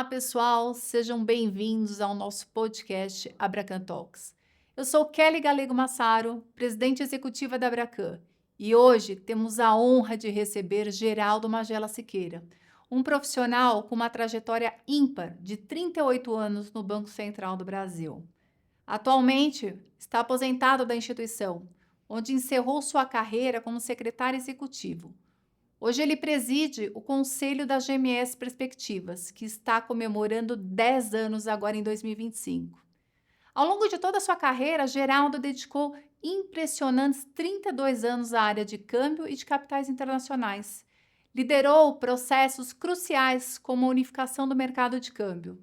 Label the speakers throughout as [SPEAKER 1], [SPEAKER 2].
[SPEAKER 1] Olá, pessoal, sejam bem-vindos ao nosso podcast Abracan Talks. Eu sou Kelly Galego Massaro, presidente executiva da Abracan, e hoje temos a honra de receber Geraldo Magela Siqueira, um profissional com uma trajetória ímpar de 38 anos no Banco Central do Brasil. Atualmente, está aposentado da instituição, onde encerrou sua carreira como secretário executivo. Hoje ele preside o Conselho da GMS Perspectivas, que está comemorando 10 anos agora em 2025. Ao longo de toda a sua carreira, Geraldo dedicou impressionantes 32 anos à área de câmbio e de capitais internacionais. Liderou processos cruciais como a unificação do mercado de câmbio.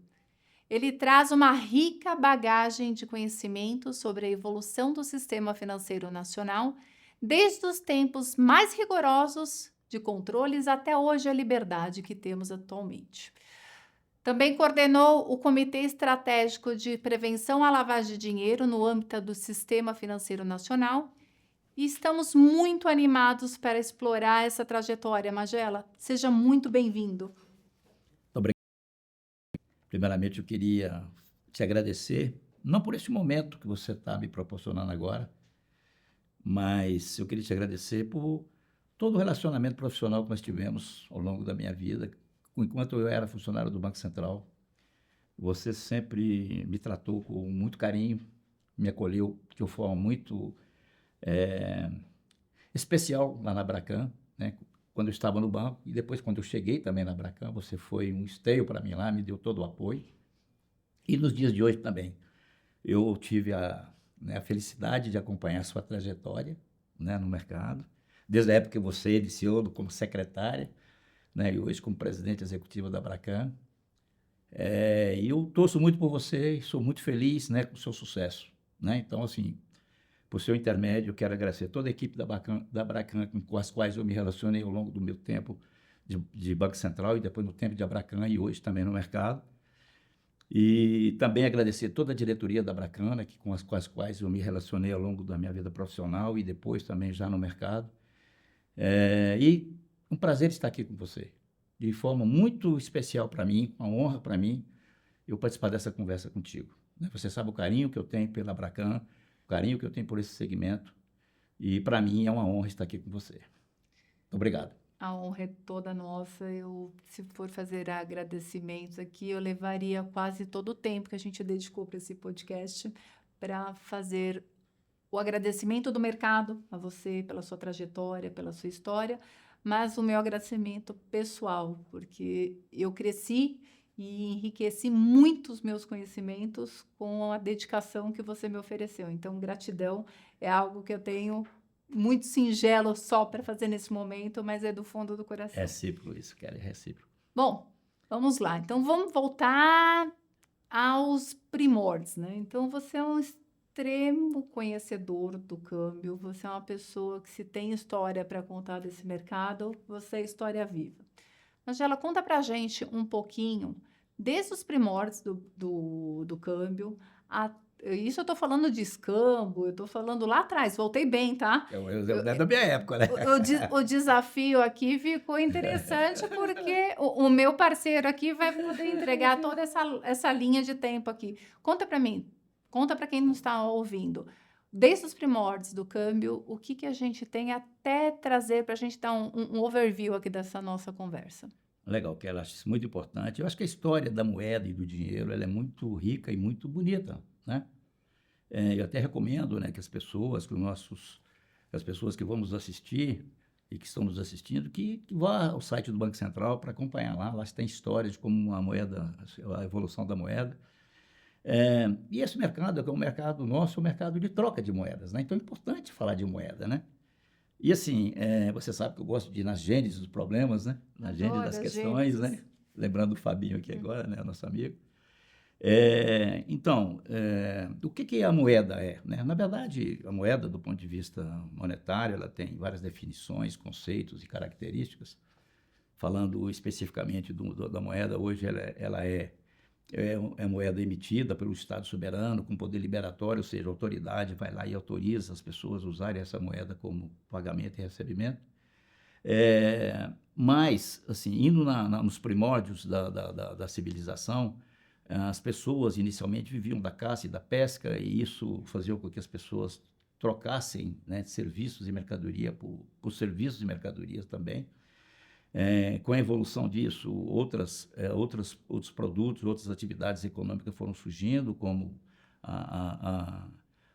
[SPEAKER 1] Ele traz uma rica bagagem de conhecimento sobre a evolução do sistema financeiro nacional, desde os tempos mais rigorosos de controles até hoje a liberdade que temos atualmente. Também coordenou o Comitê Estratégico de Prevenção à Lavagem de Dinheiro no âmbito do Sistema Financeiro Nacional e estamos muito animados para explorar essa trajetória, Magela. Seja muito bem-vindo.
[SPEAKER 2] Primeiramente, eu queria te agradecer, não por esse momento que você está me proporcionando agora, mas eu queria te agradecer por todo o relacionamento profissional que nós tivemos ao longo da minha vida. Enquanto eu era funcionário do Banco Central, você sempre me tratou com muito carinho, me acolheu de uma forma muito especial lá na Abracan, né? Quando eu estava no banco, e depois quando eu cheguei também na Abracan, você foi um esteio para mim lá, me deu todo o apoio. E nos dias de hoje também, eu tive a felicidade de acompanhar a sua trajetória, né, no mercado, desde a época que você iniciou como secretária, né, e hoje como presidente executivo da Abracan. E eu torço muito por você e sou muito feliz, né, com o seu sucesso, né? Então, assim, por seu intermédio, eu quero agradecer toda a equipe da Abracan com as quais eu me relacionei ao longo do meu tempo de Banco Central e depois no tempo de Abracan e hoje também no mercado. E também agradecer toda a diretoria da Abracana, com as quais eu me relacionei ao longo da minha vida profissional e depois também já no mercado. E um prazer estar aqui com você. De forma muito especial para mim, uma honra para mim, eu participar dessa conversa contigo. Você sabe o carinho que eu tenho pela Abracan, o carinho que eu tenho por esse segmento, e para mim é uma honra estar aqui com você. Obrigado.
[SPEAKER 1] A honra é toda nossa. Se for fazer agradecimentos aqui, eu levaria quase todo o tempo que a gente dedicou para esse podcast para fazer o agradecimento do mercado a você pela sua trajetória, pela sua história, mas o meu agradecimento pessoal, porque eu cresci e enriqueci muito os meus conhecimentos com a dedicação que você me ofereceu. Então, gratidão é algo que eu tenho muito singelo só para fazer nesse momento, mas é do fundo do coração.
[SPEAKER 2] Recíproco isso, Kelly, recíproco.
[SPEAKER 1] Bom, vamos lá. Então, vamos voltar aos primórdios, né? Então, você é um extremo conhecedor do câmbio, você é uma pessoa que, se tem história para contar desse mercado, você é história viva. Angela, conta para a gente um pouquinho, desde os primórdios do câmbio, isso eu estou falando de escambo, eu estou falando lá atrás, voltei bem, tá?
[SPEAKER 2] É da minha época, né?
[SPEAKER 1] O desafio aqui ficou interessante porque o meu parceiro aqui vai poder entregar toda essa linha de tempo aqui. Conta para mim, conta para quem não está ouvindo. Desde os primórdios do câmbio, o que a gente tem até trazer para a gente dar um overview aqui dessa nossa conversa?
[SPEAKER 2] Legal, que ela acha isso muito importante. Eu acho que a história da moeda e do dinheiro ela é muito rica e muito bonita, né? Eu até recomendo, né, que as pessoas que vão nos assistir e que estão nos assistindo, que vá ao site do Banco Central para acompanhar lá. Lá tem história de como a moeda, a evolução da moeda. E esse mercado, que é um mercado nosso, é um mercado de troca de moedas, né? Então é importante falar de moeda, né? E assim, você sabe que eu gosto de ir nas gênesis dos problemas, né? Na gênese das
[SPEAKER 1] Adoro as
[SPEAKER 2] questões,
[SPEAKER 1] gênesis.
[SPEAKER 2] né? Lembrando o Fabinho aqui agora, né? Nosso amigo. Então, o que a moeda é, né? Na verdade, a moeda, do ponto de vista monetário, ela tem várias definições, conceitos e características. Falando especificamente da moeda, hoje ela é moeda emitida pelo Estado soberano, com poder liberatório, ou seja, a autoridade vai lá e autoriza as pessoas a usarem essa moeda como pagamento e recebimento. Mas, assim, indo nos primórdios da civilização, as pessoas inicialmente viviam da caça e da pesca, e isso fazia com que as pessoas trocassem, né, serviços e mercadoria por serviços e mercadorias também. Com a evolução disso, outros produtos, outras atividades econômicas foram surgindo, como a, a,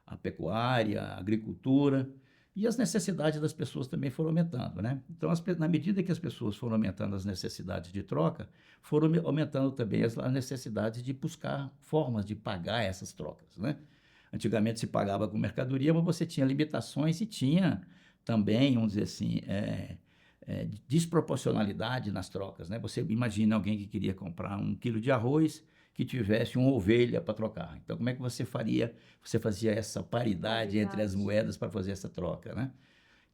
[SPEAKER 2] a pecuária, a agricultura, e as necessidades das pessoas também foram aumentando, né? Então, na medida que as pessoas foram aumentando as necessidades de troca, foram aumentando também as necessidades de buscar formas de pagar essas trocas, né? Antigamente se pagava com mercadoria, mas você tinha limitações e tinha também, vamos dizer assim, desproporcionalidade nas trocas, né? Você imagina alguém que queria comprar 1 quilo de arroz que tivesse uma ovelha para trocar. Então, como é que você faria? Você fazia essa paridade entre as moedas para fazer essa troca, né?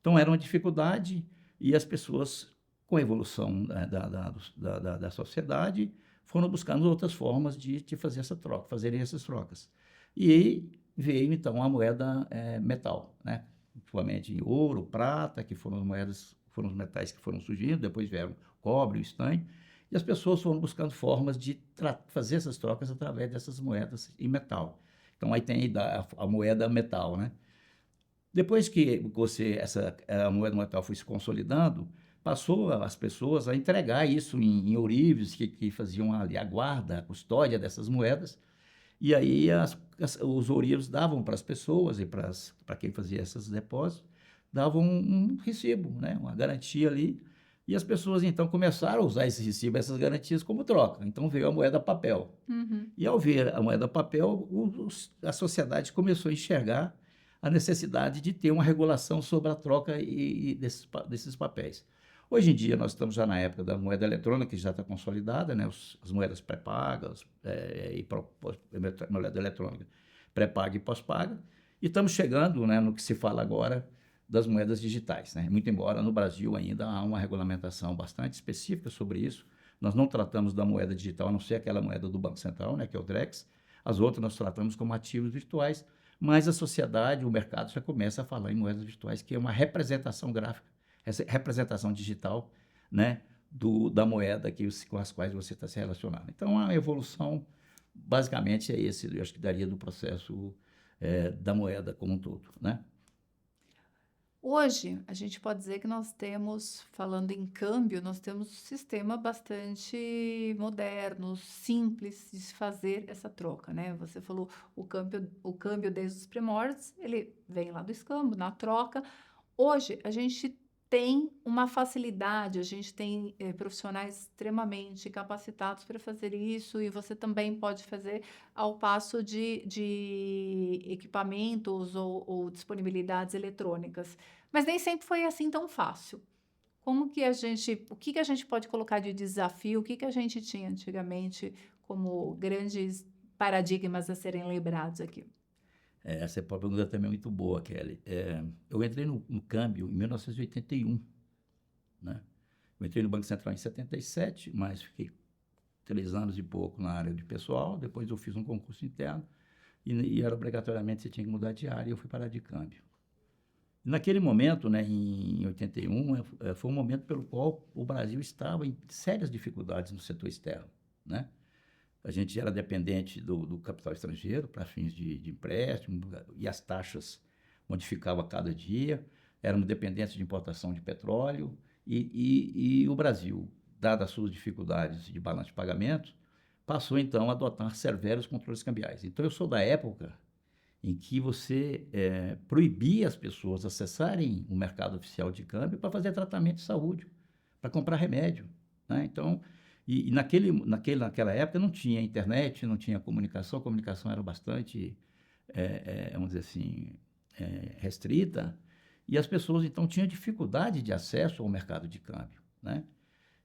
[SPEAKER 2] Então, era uma dificuldade e as pessoas, com a evolução, né, da sociedade, foram buscando outras formas de fazer essa troca, fazerem essas trocas. E aí veio, então, a moeda metal, né? Principalmente ouro, prata, que foram os metais que foram surgindo, depois vieram cobre, o estanho, e as pessoas foram buscando formas de fazer essas trocas através dessas moedas em metal. Então, aí tem a moeda metal, né? Depois que a moeda metal foi se consolidando, passou as pessoas a entregar isso em ourives que faziam ali a guarda, a custódia dessas moedas, e aí os ourives davam para as pessoas e para quem fazia esses depósitos, davam um recibo, né? Uma garantia ali, e as pessoas então começaram a usar esse recibo, essas garantias como troca. Então veio a moeda papel.
[SPEAKER 1] Uhum.
[SPEAKER 2] E ao ver a moeda papel, a sociedade começou a enxergar a necessidade de ter uma regulação sobre a troca desses papéis. Hoje em dia, nós estamos já na época da moeda eletrônica, que já está consolidada, né? As moedas pré-pagas moeda eletrônica pré-paga e pós-paga, e estamos chegando, né, no que se fala agora das moedas digitais, né? Muito embora no Brasil ainda há uma regulamentação bastante específica sobre isso, nós não tratamos da moeda digital, a não ser aquela moeda do Banco Central, né, que é o Drex. As outras nós tratamos como ativos virtuais, mas a sociedade, o mercado já começa a falar em moedas virtuais, que é uma representação gráfica, essa representação digital, né, da moeda com as quais você está se relacionando. Então, a evolução, basicamente, é esse, eu acho que daria do processo da moeda como um todo, né?
[SPEAKER 1] Hoje, a gente pode dizer que nós temos, falando em câmbio, nós temos um sistema bastante moderno, simples de se fazer essa troca, né? Você falou o câmbio desde os primórdios, ele vem lá do escambo, na troca. Hoje, a gente tem uma facilidade, a gente tem profissionais extremamente capacitados para fazer isso, e você também pode fazer ao passo de equipamentos ou disponibilidades eletrônicas. Mas nem sempre foi assim tão fácil. O que que a gente pode colocar de desafio? O que que a gente tinha antigamente como grandes paradigmas a serem lembrados aqui?
[SPEAKER 2] Essa é uma pergunta também muito boa, Kelly. Eu entrei no câmbio em 1981, né? Eu entrei no Banco Central em 77, mas fiquei 3 anos e pouco na área de pessoal. Depois eu fiz um concurso interno e era obrigatoriamente você tinha que mudar de área e eu fui para a de câmbio. Naquele momento, né, em 81, foi um momento pelo qual o Brasil estava em sérias dificuldades no setor externo, né? A gente era dependente do capital estrangeiro para fins de empréstimo, e as taxas modificavam a cada dia, éramos dependentes de importação de petróleo, e o Brasil, dadas as suas dificuldades de balanço de pagamentos, passou então a adotar severos controles cambiais. Então, eu sou da época em que você proibia as pessoas acessarem o mercado oficial de câmbio para fazer tratamento de saúde, para comprar remédio, né? Então, naquela época não tinha internet, não tinha comunicação, a comunicação era bastante, vamos dizer assim, restrita, e as pessoas então tinham dificuldade de acesso ao mercado de câmbio, né?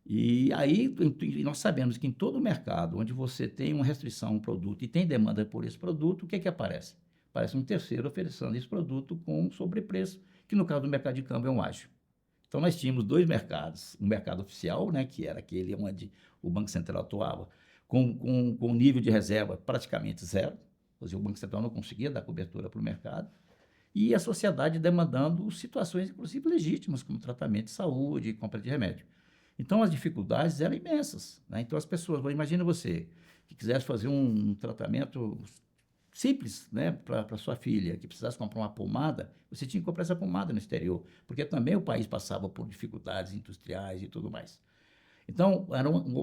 [SPEAKER 2] E aí nós sabemos que em todo mercado onde você tem uma restrição a um produto e tem demanda por esse produto, o que é que aparece? Aparece um terceiro oferecendo esse produto com um sobrepreço, que no caso do mercado de câmbio é um ágio. Então, nós tínhamos dois mercados, um mercado oficial, né, que era aquele onde o Banco Central atuava, com nível de reserva praticamente zero, ou seja, o Banco Central não conseguia dar cobertura para o mercado, e a sociedade demandando situações, inclusive, legítimas, como tratamento de saúde, compra de remédio. Então, as dificuldades eram imensas, né? Então, as pessoas, imagina você, que quisesse fazer um tratamento simples, né, para sua filha, que precisasse comprar uma pomada, você tinha que comprar essa pomada no exterior, porque também o país passava por dificuldades industriais e tudo mais. Então,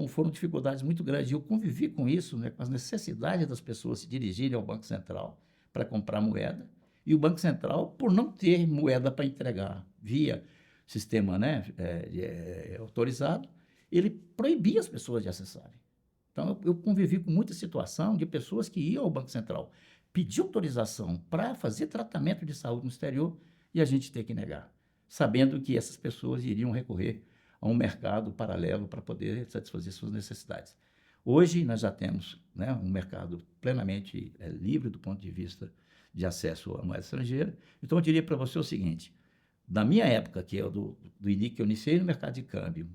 [SPEAKER 2] foram dificuldades muito grandes. E eu convivi com isso, né, com as necessidades das pessoas se dirigirem ao Banco Central para comprar moeda, e o Banco Central, por não ter moeda para entregar via sistema, né, autorizado, ele proibia as pessoas de acessarem. Então, eu convivi com muita situação de pessoas que iam ao Banco Central pedir autorização para fazer tratamento de saúde no exterior e a gente ter que negar, sabendo que essas pessoas iriam recorrer a um mercado paralelo para poder satisfazer suas necessidades. Hoje, nós já temos, né, um mercado plenamente livre do ponto de vista de acesso à moeda estrangeira. Então, eu diria para você o seguinte: da minha época, que é do início que eu iniciei no mercado de câmbio,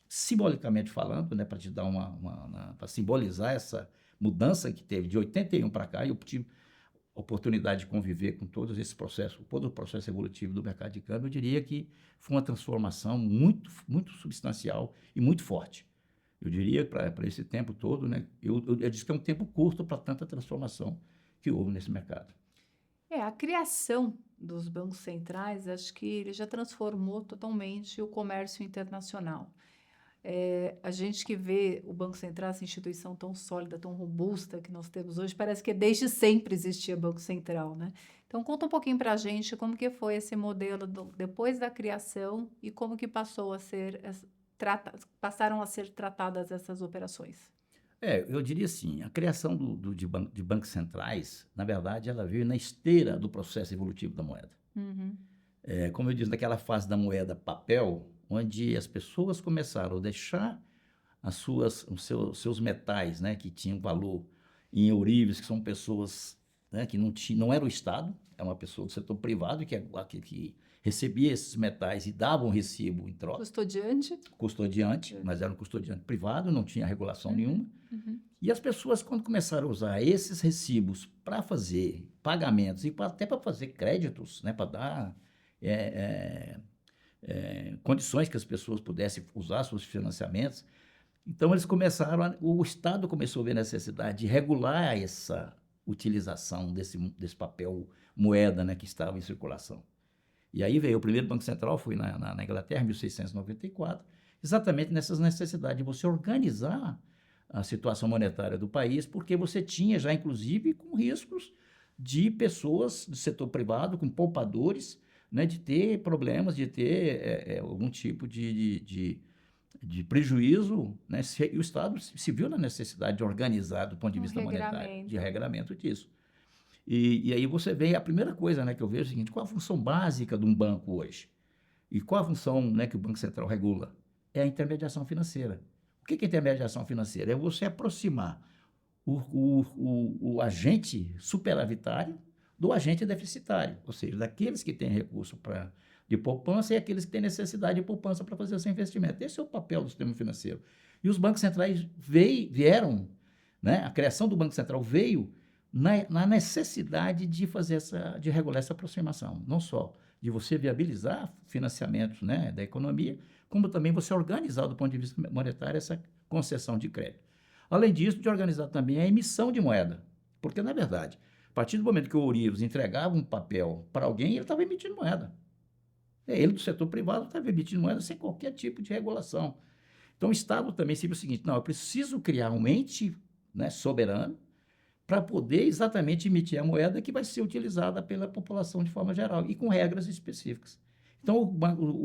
[SPEAKER 2] simbolicamente falando, né, para te dar para simbolizar essa mudança que teve de 81 para cá, eu tive a oportunidade de conviver com todos esses processos, todo o processo evolutivo do mercado de câmbio. Eu diria que foi uma transformação muito, muito substancial e muito forte. Eu diria para esse tempo todo, né, eu disse que é um tempo curto para tanta transformação que houve nesse mercado.
[SPEAKER 1] A criação dos bancos centrais, acho que ele já transformou totalmente o comércio internacional. A gente que vê o Banco Central, essa instituição tão sólida, tão robusta que nós temos hoje, parece que desde sempre existia Banco Central, né? Então, conta um pouquinho para a gente como que foi esse modelo depois da criação e como que passaram a ser tratadas essas operações.
[SPEAKER 2] Eu diria assim, a criação de bancos centrais, na verdade, ela veio na esteira do processo evolutivo da moeda.
[SPEAKER 1] Uhum.
[SPEAKER 2] Como eu disse, naquela fase da moeda papel, onde as pessoas começaram a deixar os seus metais, né, que tinham valor em ourives, que são pessoas, né, que não era o Estado, é uma pessoa do setor privado que recebia esses metais e dava um recibo em troca. Custodiante, mas era um custodiante privado, não tinha regulação nenhuma.
[SPEAKER 1] Uhum.
[SPEAKER 2] E as pessoas, quando começaram a usar esses recibos para fazer pagamentos e até para fazer créditos, né, para dar condições que as pessoas pudessem usar seus financiamentos, então o Estado começou a ver a necessidade de regular essa utilização desse papel moeda, né, que estava em circulação. E aí veio o primeiro Banco Central, foi na Inglaterra, em 1694, exatamente nessas necessidades de você organizar a situação monetária do país, porque você tinha já, inclusive, com riscos de pessoas do setor privado, com poupadores, né, de ter problemas, de ter algum tipo de prejuízo, né, e o Estado se viu na necessidade de organizar, do ponto de vista monetário, de regramento disso. E aí você vê a primeira coisa, né, que eu vejo é o seguinte: qual a função básica de um banco hoje? E qual a função, né, que o Banco Central regula? É a intermediação financeira. O que é intermediação financeira? É você aproximar o agente superavitário do agente deficitário, ou seja, daqueles que têm recurso de poupança e aqueles que têm necessidade de poupança para fazer seu investimento. Esse é o papel do sistema financeiro. E os bancos centrais vieram, né, a criação do Banco Central veio na necessidade de regular essa aproximação, não só de você viabilizar financiamentos, né, da economia, como também você organizar, do ponto de vista monetário, essa concessão de crédito. Além disso, de organizar também a emissão de moeda, porque, na verdade, a partir do momento que o ourives entregava um papel para alguém, ele estava emitindo moeda. Ele, do setor privado, estava emitindo moeda sem qualquer tipo de regulação. Então, o Estado também se viu o seguinte: não, eu preciso criar um ente, né, soberano, para poder exatamente emitir a moeda que vai ser utilizada pela população de forma geral e com regras específicas. Então,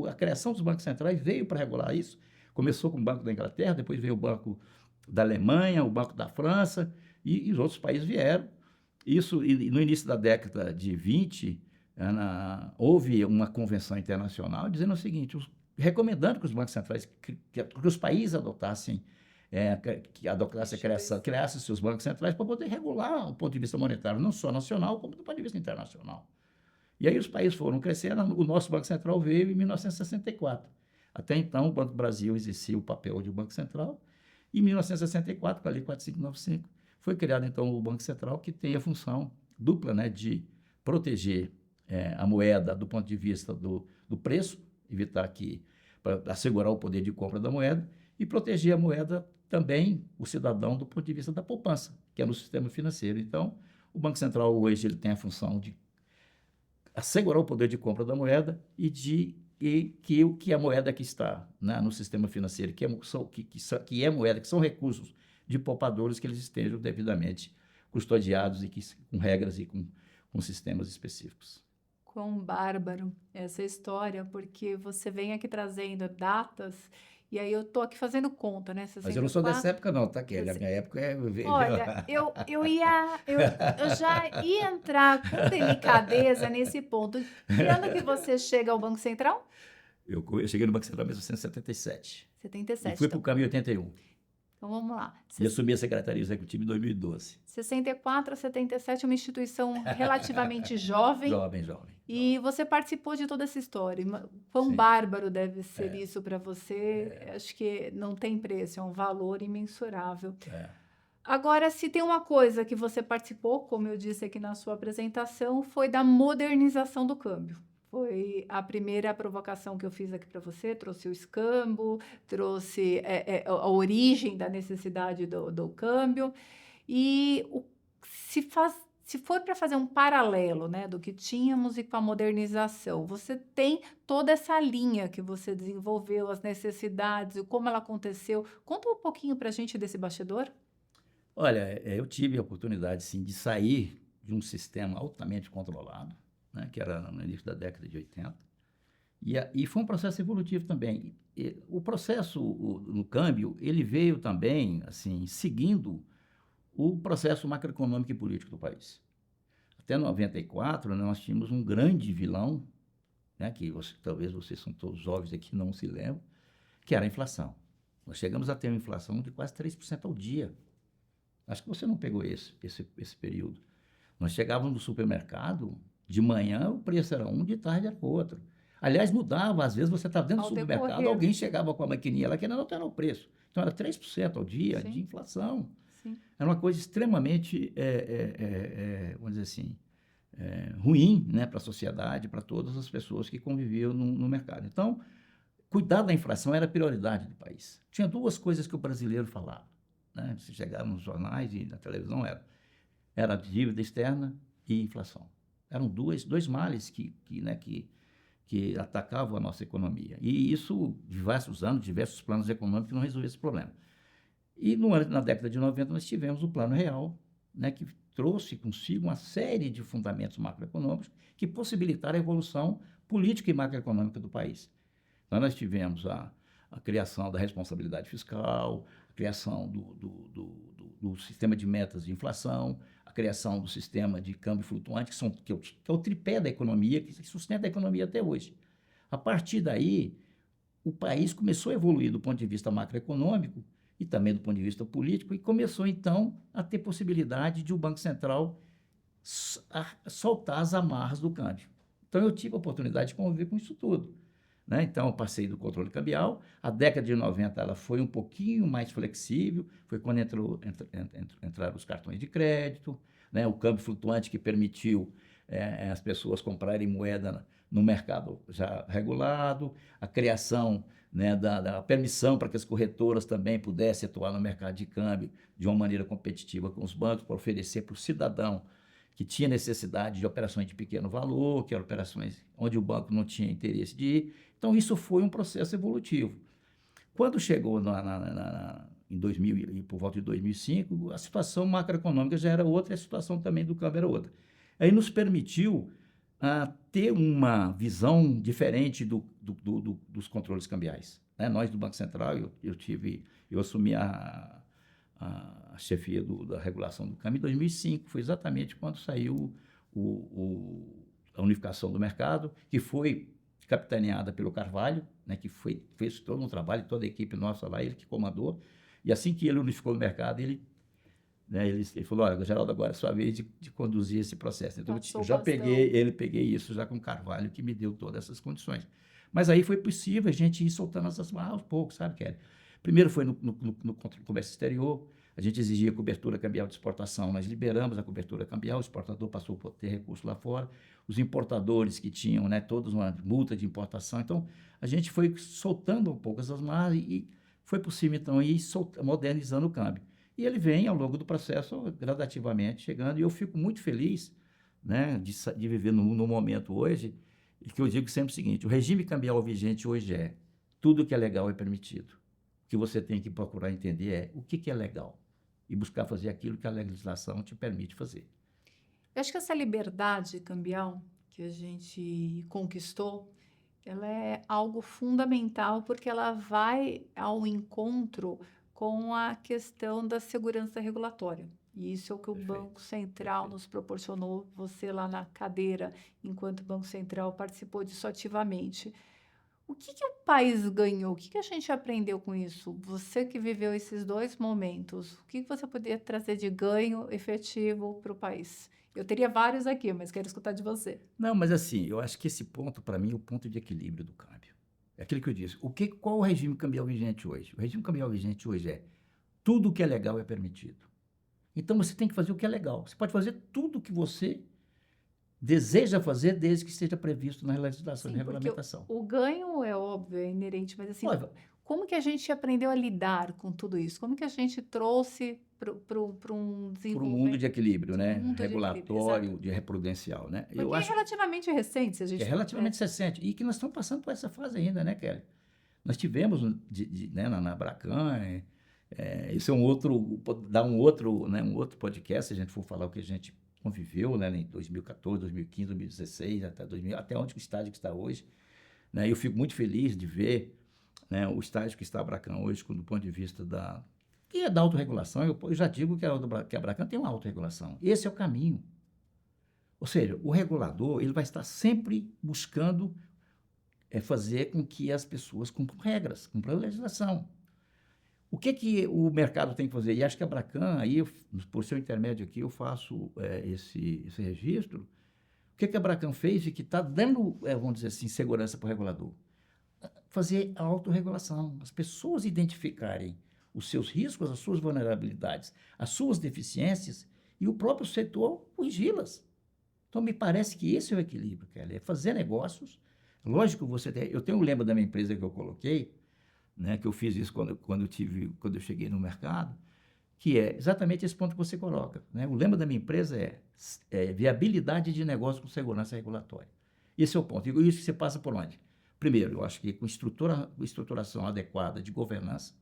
[SPEAKER 2] a criação dos bancos centrais veio para regular isso. Começou com o Banco da Inglaterra, depois veio o Banco da Alemanha, o Banco da França, e os outros países vieram. Isso, e no início da década de 20, houve uma convenção internacional dizendo o seguinte, recomendando que os bancos centrais, que os países adotassem criassem seus bancos centrais para poder regular o ponto de vista monetário, não só nacional, como do ponto de vista internacional. E aí os países foram crescendo, o nosso Banco Central veio em 1964. Até então, o Banco do Brasil exercia o papel de Banco Central, e em 1964, com a Lei 4595, foi criado, então, o Banco Central, que tem a função dupla, né, de proteger a moeda do ponto de vista do preço, evitar que, para assegurar o poder de compra da moeda, e proteger a moeda também, o cidadão, do ponto de vista da poupança, que é no sistema financeiro. Então, o Banco Central hoje ele tem a função de assegurar o poder de compra da moeda que a moeda que está, né, no sistema financeiro, que é moeda, que são recursos de poupadores, que eles estejam devidamente custodiados e com regras e com sistemas específicos.
[SPEAKER 1] Quão bárbaro essa história, porque você vem aqui trazendo datas, e aí eu tô aqui fazendo conta, né?
[SPEAKER 2] Mas eu não sou dessa
[SPEAKER 1] 64.
[SPEAKER 2] época não, tá, Kelly? A minha época é...
[SPEAKER 1] Olha, eu já ia entrar com delicadeza nesse ponto. Que ano que você chega ao Banco Central?
[SPEAKER 2] Eu cheguei no Banco Central em 1977 e
[SPEAKER 1] 77,
[SPEAKER 2] fui para o câmbio em 81.
[SPEAKER 1] Então vamos lá.
[SPEAKER 2] E assumi a Secretaria Executiva em 2012.
[SPEAKER 1] 64 a 77, uma instituição relativamente jovem.
[SPEAKER 2] Jovem.
[SPEAKER 1] E você participou de toda essa história. Quão
[SPEAKER 2] Sim.
[SPEAKER 1] bárbaro deve ser isso para você? Acho que não tem preço, é um valor imensurável. Agora, se tem uma coisa que você participou, como eu disse aqui na sua apresentação, foi da modernização do câmbio. Foi a primeira provocação que eu fiz aqui para você, trouxe o escambo, trouxe a origem da necessidade do câmbio. E se for para fazer um paralelo, né, do que tínhamos e com a modernização, você tem toda essa linha que você desenvolveu, as necessidades, e como ela aconteceu. Conta um pouquinho para a gente desse bastidor.
[SPEAKER 2] Olha, eu tive a oportunidade, sim, de sair de um sistema altamente controlado, né, que era no início da década de 80, e foi um processo evolutivo também. O processo no câmbio, ele veio também, assim, seguindo o processo macroeconômico e político do país. Até 94, nós tínhamos um grande vilão, né, que talvez vocês são todos jovens aqui não se lembram, que era a inflação. Nós chegamos a ter uma inflação de quase 3% ao dia. Acho que você não pegou esse período. Nós chegávamos no supermercado, de manhã o preço era um, de tarde era outro. Aliás, mudava, às vezes você estava dentro do supermercado, alguém chegava com a maquininha lá querendo alterar o preço. Então era 3% ao dia. Sim. De inflação.
[SPEAKER 1] Sim.
[SPEAKER 2] Era uma coisa extremamente, vamos dizer assim, ruim, né, para a sociedade, para todas as pessoas que conviviam no mercado. Então, cuidar da inflação era a prioridade do país. Tinha duas coisas que o brasileiro falava, né? Se chegava nos jornais e na televisão, era dívida externa e inflação. Eram dois males que atacavam a nossa economia. E isso, diversos anos, diversos planos econômicos não resolviam esse problema. E na década de 90 nós tivemos o Plano Real, né, que trouxe consigo uma série de fundamentos macroeconômicos que possibilitaram a evolução política e macroeconômica do país. Então nós tivemos a criação da responsabilidade fiscal, a criação do sistema de metas de inflação, a criação do sistema de câmbio flutuante, que é o tripé da economia, que sustenta a economia até hoje. A partir daí, o país começou a evoluir do ponto de vista macroeconômico e também do ponto de vista político, e começou, então, a ter possibilidade de o Banco Central soltar as amarras do câmbio. Então, eu tive a oportunidade de conviver com isso tudo, né? Então, eu passei do controle cambial. A década de 90 ela foi um pouquinho mais flexível, foi quando entraram os cartões de crédito, né? O câmbio flutuante que permitiu as pessoas comprarem moeda no mercado já regulado, a criação, né, da permissão para que as corretoras também pudessem atuar no mercado de câmbio de uma maneira competitiva com os bancos, para oferecer para o cidadão que tinha necessidade de operações de pequeno valor, que eram operações onde o banco não tinha interesse de ir. Então, isso foi um processo evolutivo. Quando chegou em 2000 e por volta de 2005, a situação macroeconômica já era outra e a situação também do câmbio era outra. Aí nos permitiu ter uma visão diferente dos controles cambiais, né? Nós, do Banco Central, eu assumi a chefia da regulação do câmbio em 2005, foi exatamente quando saiu a unificação do mercado, que foi capitaneada pelo Carvalho, né, que fez todo um trabalho, toda a equipe nossa lá, ele que comandou, e assim que ele unificou o mercado, ele falou: olha, Geraldo, agora é sua vez de conduzir esse processo. Então, eu já peguei isso já com o Carvalho, que me deu todas essas condições. Mas aí foi possível a gente ir soltando essas marras aos poucos, sabe, Kelly? Primeiro foi no comércio exterior, A gente exigia cobertura cambial de exportação, nós liberamos a cobertura cambial, o exportador passou a ter recurso lá fora, os importadores que tinham, né, todos uma multa de importação. Então, a gente foi soltando um pouco essas margens e foi possível, então, ir modernizando o câmbio. E ele vem, ao longo do processo, gradativamente chegando, e eu fico muito feliz, né, de viver no momento hoje, e que eu digo sempre o seguinte: o regime cambial vigente hoje é tudo que é legal é permitido. O que você tem que procurar entender é o que é legal e buscar fazer aquilo que a legislação te permite fazer.
[SPEAKER 1] Eu acho que essa liberdade cambial que a gente conquistou, ela é algo fundamental porque ela vai ao encontro com a questão da segurança regulatória. E isso é o que o
[SPEAKER 2] Perfeito,
[SPEAKER 1] Banco Central
[SPEAKER 2] perfeito.
[SPEAKER 1] nos proporcionou, você lá na cadeira, enquanto o Banco Central participou disso ativamente. O que que o país ganhou? O que que a gente aprendeu com isso? Você que viveu esses dois momentos, o que que você poderia trazer de ganho efetivo para o país? Eu teria vários aqui, mas quero escutar de você.
[SPEAKER 2] Não, mas assim, eu acho que esse ponto, para mim, é o ponto de equilíbrio do câmbio. É aquilo que eu disse. Qual o regime cambial vigente hoje? O regime cambial vigente hoje é tudo o que é legal é permitido. Então você tem que fazer o que é legal. Você pode fazer tudo o que você deseja fazer desde que esteja previsto na legislação de
[SPEAKER 1] Sim, porque
[SPEAKER 2] regulamentação.
[SPEAKER 1] o ganho é óbvio, é inerente, mas assim,
[SPEAKER 2] Olha,
[SPEAKER 1] como que a gente aprendeu a lidar com tudo isso? Como que a gente trouxe para um
[SPEAKER 2] por um mundo de
[SPEAKER 1] desenvolvimento,
[SPEAKER 2] equilíbrio,
[SPEAKER 1] um
[SPEAKER 2] né?
[SPEAKER 1] mundo de equilíbrio? Exato.
[SPEAKER 2] Regulatório, de prudencial, né? Eu
[SPEAKER 1] Porque é
[SPEAKER 2] acho
[SPEAKER 1] relativamente recente, se a
[SPEAKER 2] que é
[SPEAKER 1] gente for ver.
[SPEAKER 2] relativamente recente e que nós estamos passando por essa fase ainda, né, Kelly? Nós tivemos né, na Abracan, isso é um outro, dá né, um outro podcast, se a gente for falar o que a gente conviveu, né, em 2014, 2015, 2016, até 2000, até onde o estágio que está hoje, né? Eu fico muito feliz de ver, né, o estágio que está a Abracan hoje, do ponto de vista da autorregulação. Eu já digo que a Abracan tem uma autorregulação. Esse é o caminho. Ou seja, o regulador ele vai estar sempre buscando fazer com que as pessoas cumpram regras, cumpram a legislação. O que o mercado tem que fazer? E acho que a Abracan, aí, por seu intermédio aqui, eu faço esse registro. O que a Abracan fez e que está dando, vamos dizer assim, segurança para o regulador? Fazer a autorregulação, as pessoas identificarem os seus riscos, as suas vulnerabilidades, as suas deficiências e o próprio setor corrigi-las. Então, me parece que esse é o equilíbrio, Kelly, é fazer negócios. Lógico, eu tenho um lema da minha empresa que eu coloquei, né, que eu fiz isso quando eu cheguei no mercado, que é exatamente esse ponto que você coloca, né? O lema da minha empresa é viabilidade de negócio com segurança regulatória. Esse é o ponto. E isso que você passa por onde? Primeiro, eu acho que com estruturação adequada de governança.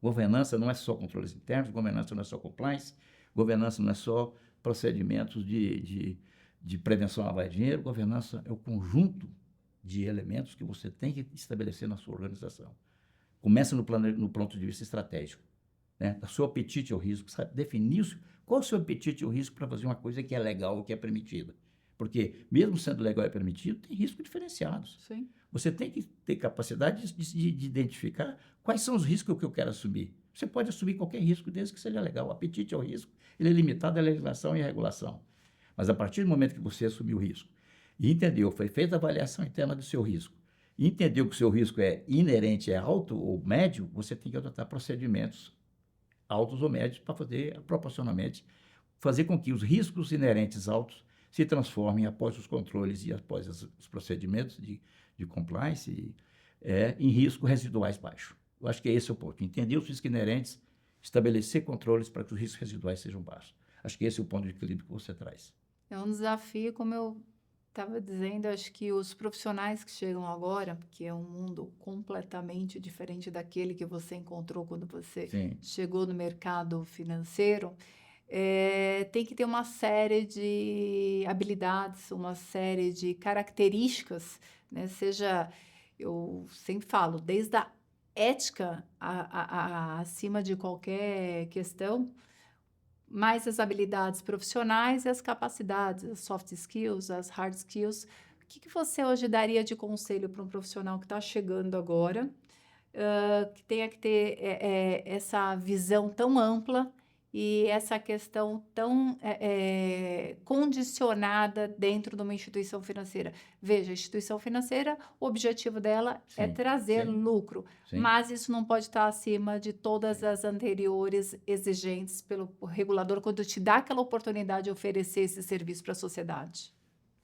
[SPEAKER 2] Governança não é só controles internos, governança não é só compliance, governança não é só procedimentos de prevenção à lavagem de dinheiro, governança é o conjunto de elementos que você tem que estabelecer na sua organização. Começa no ponto de vista estratégico, né? Do seu apetite ao risco, sabe? Definir qual é o seu apetite ao risco para fazer uma coisa que é legal, que é permitida. Porque, mesmo sendo legal e permitido, tem riscos diferenciados.
[SPEAKER 1] Sim.
[SPEAKER 2] Você tem que ter capacidade de identificar quais são os riscos que eu quero assumir. Você pode assumir qualquer risco, desde que seja legal. O apetite ao risco, ele é limitado à legislação e à regulação. Mas, a partir do momento que você assumiu o risco e entendeu, foi feita a avaliação interna do seu risco, e entendeu que o seu risco é inerente, é alto ou médio, você tem que adotar procedimentos altos ou médios para poder, proporcionalmente, fazer com que os riscos inerentes altos se transformem, após os controles e após os procedimentos de compliance, em riscos residuais baixos. Eu acho que esse é o ponto. Entender os riscos inerentes, estabelecer controles para que os riscos residuais sejam baixos. Acho que esse é o ponto de equilíbrio que você traz.
[SPEAKER 1] É um desafio, como eu estava dizendo, acho que os profissionais que chegam agora, que é um mundo completamente diferente daquele que você encontrou quando você
[SPEAKER 2] Sim.
[SPEAKER 1] chegou no mercado financeiro, tem que ter uma série de habilidades, uma série de características, né? Seja, eu sempre falo, desde a ética acima de qualquer questão, mais as habilidades profissionais e as capacidades, as soft skills, as hard skills. O que que você hoje daria de conselho para um profissional que está chegando agora, que tenha que ter essa visão tão ampla e essa questão tão condicionada dentro de uma instituição financeira. Veja, a instituição financeira, o objetivo dela é
[SPEAKER 2] Sim,
[SPEAKER 1] trazer
[SPEAKER 2] sim,
[SPEAKER 1] lucro,
[SPEAKER 2] sim.
[SPEAKER 1] mas isso não pode estar acima de todas as anteriores exigentes pelo regulador quando te dá aquela oportunidade de oferecer esse serviço para a sociedade.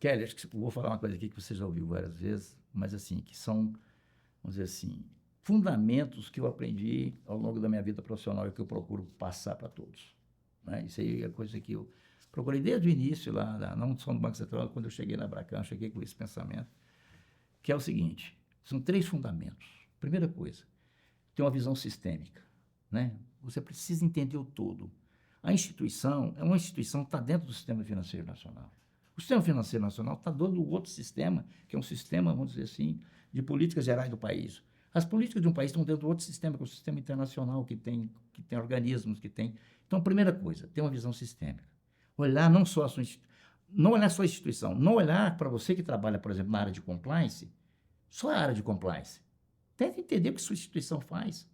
[SPEAKER 2] Kelly, acho que eu vou falar uma coisa aqui que você já ouviu várias vezes, mas assim, que são, vamos dizer assim, fundamentos que eu aprendi ao longo da minha vida profissional e que eu procuro passar para todos, né? Isso aí é coisa que eu procurei desde o início lá, não só no Banco Central, quando eu cheguei na Bracan, eu cheguei com esse pensamento, que é o seguinte, são 3 fundamentos. Primeira coisa, ter uma visão sistêmica, né? Você precisa entender o todo. A instituição é uma instituição que está dentro do sistema financeiro nacional. O sistema financeiro nacional está dentro do outro sistema, que é um sistema, vamos dizer assim, de políticas gerais do país. As políticas de um país estão dentro do outro sistema, que é o sistema internacional, que tem organismos, que tem... Então, primeira coisa, ter uma visão sistêmica. Olhar não só a sua não olhar só a instituição, não olhar para você que trabalha, por exemplo, na área de compliance, só a área de compliance. Tenta entender o que sua instituição faz.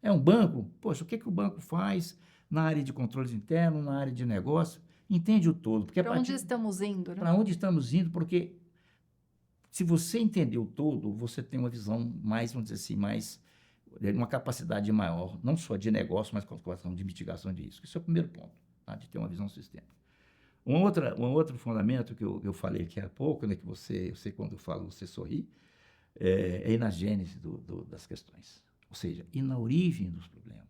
[SPEAKER 2] É um banco? Poxa, o que o banco faz na área de controles internos, na área de negócio? Entende o todo.
[SPEAKER 1] Para onde estamos indo, né?
[SPEAKER 2] Para onde estamos indo, porque se você entender o todo, você tem uma visão mais, vamos dizer assim, uma capacidade maior, não só de negócio, mas com a questão de mitigação de risco. Esse é o primeiro ponto, tá? De ter uma visão sistêmica. Um outro fundamento que eu falei aqui há pouco, né, que eu sei quando eu falo, você sorri, é ir na gênese das questões, ou seja, ir na origem dos problemas.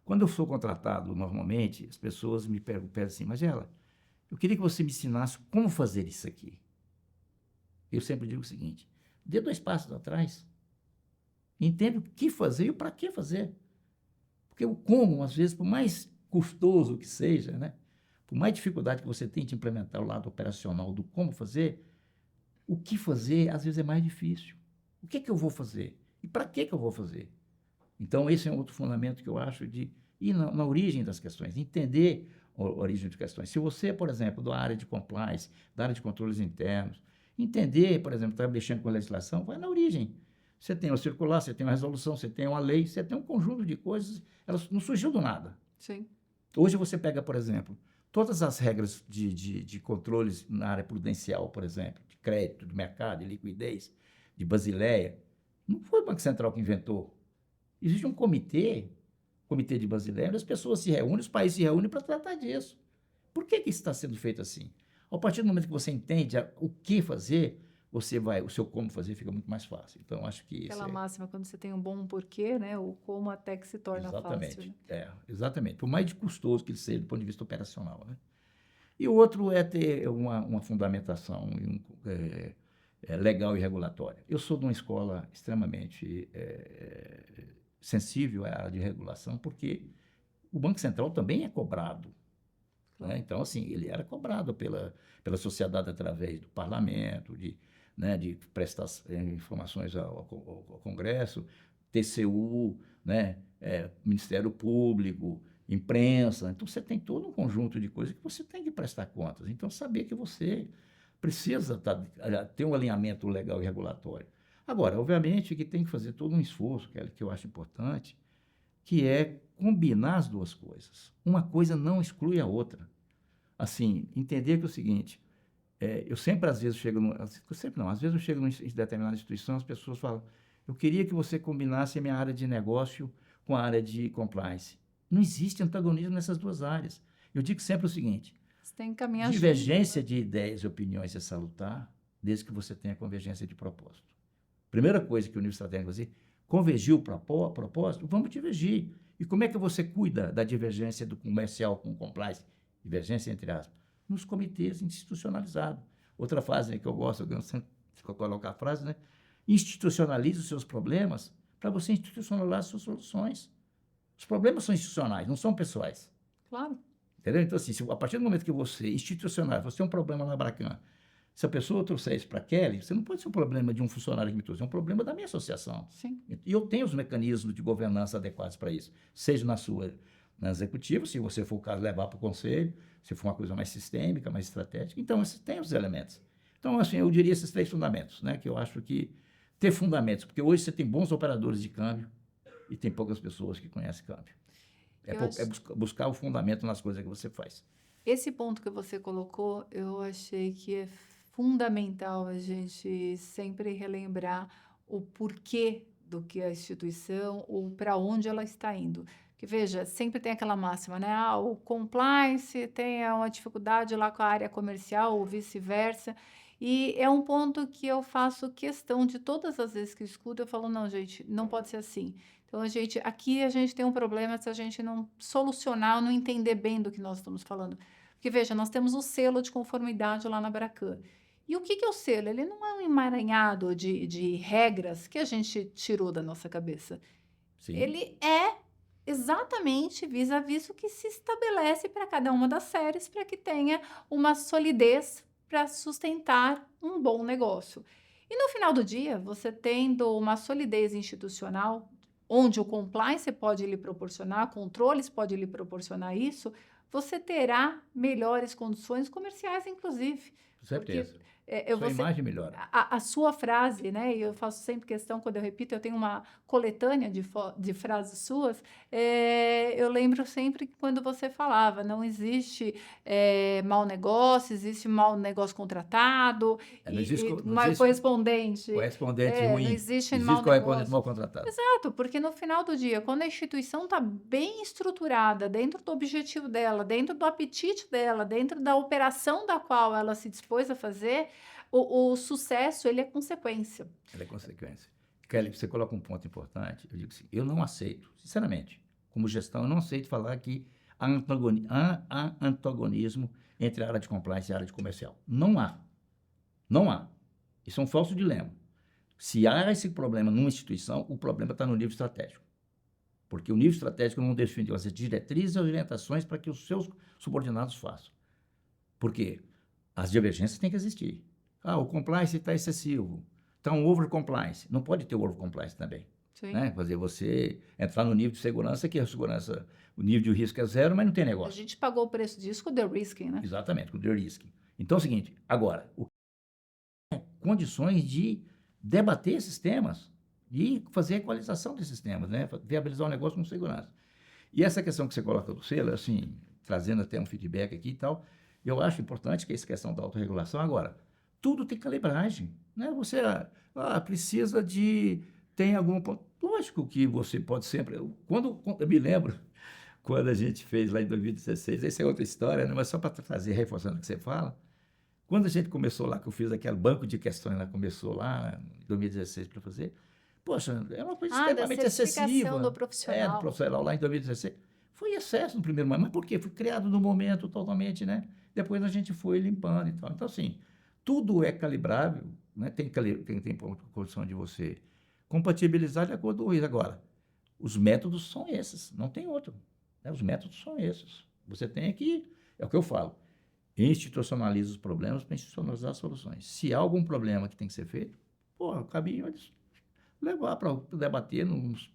[SPEAKER 2] Quando eu sou contratado, normalmente, as pessoas me perguntam assim, Magela, eu queria que você me ensinasse como fazer isso aqui. Eu sempre digo o seguinte, dê 2 passos atrás, entenda o que fazer e o para que fazer. Porque o como, às vezes, por mais custoso que seja, né, por mais dificuldade que você tem de implementar o lado operacional do como fazer, o que fazer, às vezes, é mais difícil. O que eu vou fazer? E para que eu vou fazer? Então, esse é um outro fundamento que eu acho de ir na origem das questões, entender a origem das questões. Se você, por exemplo, da área de compliance, da área de controles internos, entender, por exemplo, está mexendo com a legislação, vai na origem. Você tem uma circular, você tem uma resolução, você tem uma lei, você tem um conjunto de coisas, elas não surgiu do nada.
[SPEAKER 1] Sim.
[SPEAKER 2] Hoje você pega, por exemplo, todas as regras de controles na área prudencial, por exemplo, de crédito, de mercado, de liquidez, de Basileia, não foi o Banco Central que inventou. Existe um comitê de Basileia, onde as pessoas se reúnem, os países se reúnem para tratar disso. Por que isso está sendo feito assim? A partir do momento que você entende o que fazer, o seu como fazer fica muito mais fácil. Então, acho que
[SPEAKER 1] Aquela máxima, quando você tem um bom porquê, né? O como até que se torna fácil. Né?
[SPEAKER 2] Exatamente. Por mais de custoso que ele seja do ponto de vista operacional. Né? E o outro é ter uma fundamentação legal e regulatória. Eu sou de uma escola extremamente sensível à área de regulação, porque o Banco Central também é cobrado. Né? Então, assim, ele era cobrado pela sociedade através do parlamento, de prestar informações ao Congresso, TCU, né? Ministério Público, imprensa. Então, você tem todo um conjunto de coisas que você tem que prestar contas. Então, saber que você precisa ter um alinhamento legal e regulatório. Agora, obviamente, que tem que fazer todo um esforço, que eu acho importante, que é combinar as duas coisas. Uma coisa não exclui a outra. Assim, entender que é o seguinte, eu sempre, às vezes, às vezes eu chego em determinada instituição, as pessoas falam, eu queria que você combinasse a minha área de negócio com a área de compliance. Não existe antagonismo nessas duas áreas. Eu digo sempre o seguinte,
[SPEAKER 1] você tem que caminhar
[SPEAKER 2] divergência de ideias e opiniões é salutar, desde que você tenha convergência de propósito. Primeira coisa que o nível estratégico vai fazer, convergir o propósito, vamos divergir. E como é que você cuida da divergência do comercial com o compliance? Divergência, entre aspas, nos comitês institucionalizados. Outra frase, né, que eu gosto, eu sempre colocar a frase, né? Institucionalize os seus problemas para você institucionalizar as suas soluções. Os problemas são institucionais, não são pessoais.
[SPEAKER 1] Claro.
[SPEAKER 2] Entendeu? Então, assim, a partir do momento que você você tem um problema na Bracan, se a pessoa trouxer isso para a Kelly, você não pode ser um problema de um funcionário que me trouxe, é um problema da minha associação.
[SPEAKER 1] Sim.
[SPEAKER 2] E eu tenho os mecanismos de governança adequados para isso, seja na executiva, se você for o caso, levar para o conselho, se for uma coisa mais sistêmica, mais estratégica. Então, você tem os elementos. Então, assim, eu diria esses 3 fundamentos, né, que eu acho que ter fundamentos, porque hoje você tem bons operadores de câmbio e tem poucas pessoas que conhecem câmbio. Buscar o fundamento nas coisas que você faz.
[SPEAKER 1] Esse ponto que você colocou, eu achei que é fundamental a gente sempre relembrar o porquê do que a instituição ou para onde ela está indo. Que veja, sempre tem aquela máxima, né? Ah, o compliance tem uma dificuldade lá com a área comercial ou vice-versa. E é um ponto que eu faço questão de todas as vezes que eu escuto, eu falo, não, gente, não pode ser assim. Então, aqui a gente tem um problema se a gente não solucionar, não entender bem do que nós estamos falando. Porque, veja, nós temos o selo de conformidade lá na Bracan. E o que que é o selo? Ele não é um emaranhado de regras que a gente tirou da nossa cabeça.
[SPEAKER 2] Sim,
[SPEAKER 1] Ele é exatamente vis-à-vis o que se estabelece para cada uma das séries para que tenha uma solidez para sustentar um bom negócio. E no final do dia, você tendo uma solidez institucional, onde o compliance pode lhe proporcionar, controles pode lhe proporcionar isso, você terá melhores condições comerciais, inclusive.
[SPEAKER 2] com
[SPEAKER 1] Porque
[SPEAKER 2] certeza. Sua
[SPEAKER 1] você,
[SPEAKER 2] imagem melhora.
[SPEAKER 1] a sua frase, né? E eu faço sempre questão, quando eu repito, eu tenho uma coletânea de frases suas. Eu lembro sempre que quando você falava, não existe mau negócio, existe mau negócio contratado
[SPEAKER 2] Não existe,
[SPEAKER 1] e
[SPEAKER 2] não
[SPEAKER 1] mal
[SPEAKER 2] existe
[SPEAKER 1] correspondente.
[SPEAKER 2] correspondente
[SPEAKER 1] Não
[SPEAKER 2] ruim,
[SPEAKER 1] existe mau
[SPEAKER 2] existe correspondente
[SPEAKER 1] negócio.
[SPEAKER 2] mal contratado.
[SPEAKER 1] Exato, porque no final do dia, quando a instituição está bem estruturada, dentro do objetivo dela, dentro do apetite dela, dentro da operação da qual ela se dispôs a fazer, o sucesso ele é consequência.
[SPEAKER 2] Ela é consequência. Kelly, você coloca um ponto importante. Eu digo assim, eu não aceito, sinceramente, como gestão, eu não aceito falar que há antagonismo entre a área de compliance e a área de comercial. Não há. Não há. Isso é um falso dilema. Se há esse problema numa instituição, o problema está no nível estratégico. Porque o nível estratégico não define as diretrizes e orientações para que os seus subordinados façam. Por quê? As divergências têm que existir. Ah, o compliance está excessivo. Está um over compliance. Não pode ter over compliance também.
[SPEAKER 1] Sim.
[SPEAKER 2] Né? Fazer você entrar no nível de segurança, que a segurança, o nível de risco é zero, mas não tem
[SPEAKER 1] A
[SPEAKER 2] negócio.
[SPEAKER 1] gente pagou o preço disso com o The Risking, né?
[SPEAKER 2] Exatamente, com o de-risk. Então é o seguinte, agora, condições de debater esses temas e fazer a equalização desses temas, né? Viabilizar o negócio com segurança. E essa questão que você coloca do selo, assim, trazendo até um feedback aqui e tal, eu acho importante que essa questão da autorregulação. Agora, tudo tem calibragem, né? Você precisa de... Tem algum ponto... Lógico que você pode sempre... Quando eu me lembro, quando a gente fez lá em 2016, essa é outra história, né? Mas só para trazer, reforçando o que você fala, quando a gente começou lá, que eu fiz aquele banco de questões, lá, começou lá em 2016 para fazer, poxa, é uma coisa
[SPEAKER 1] Ah, da
[SPEAKER 2] extremamente
[SPEAKER 1] certificação do
[SPEAKER 2] excessiva. Do
[SPEAKER 1] profissional.
[SPEAKER 2] profissional lá em 2016. Foi excesso no primeiro momento, mas por quê? Foi criado no momento totalmente, né? Depois a gente foi limpando e tal. Então, assim, tudo é calibrável, né? Tem condição de você compatibilizar de acordo com isso. Agora, os métodos são esses, não tem outro. Né? Os métodos são esses. Você tem que, é o que eu falo, institucionaliza os problemas para institucionalizar as soluções. Se há algum problema que tem que ser feito, o caminho é levar para debater nos